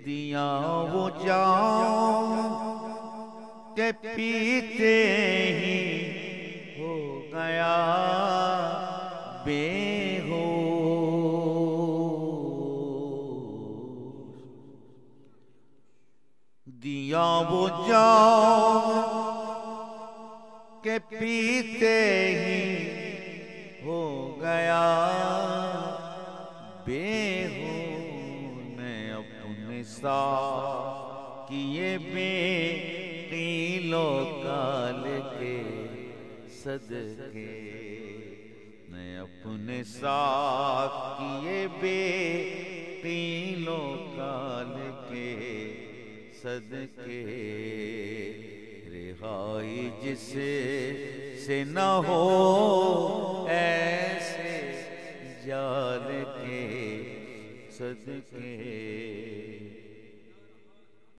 دیا وہ جام کہ پیتے ہی ہو گیا بے ہوش، دیا وہ جام کہ پیتے ہی ہو گیا بے ہوش، میں اپنے ساتھ کیے بے قیل و قال کے صدقے، میں اپنے ساتھ کیے بے قیل و قال کے صدقے، رہائی جس سے نہ ہو ایسے جال کے صدقے۔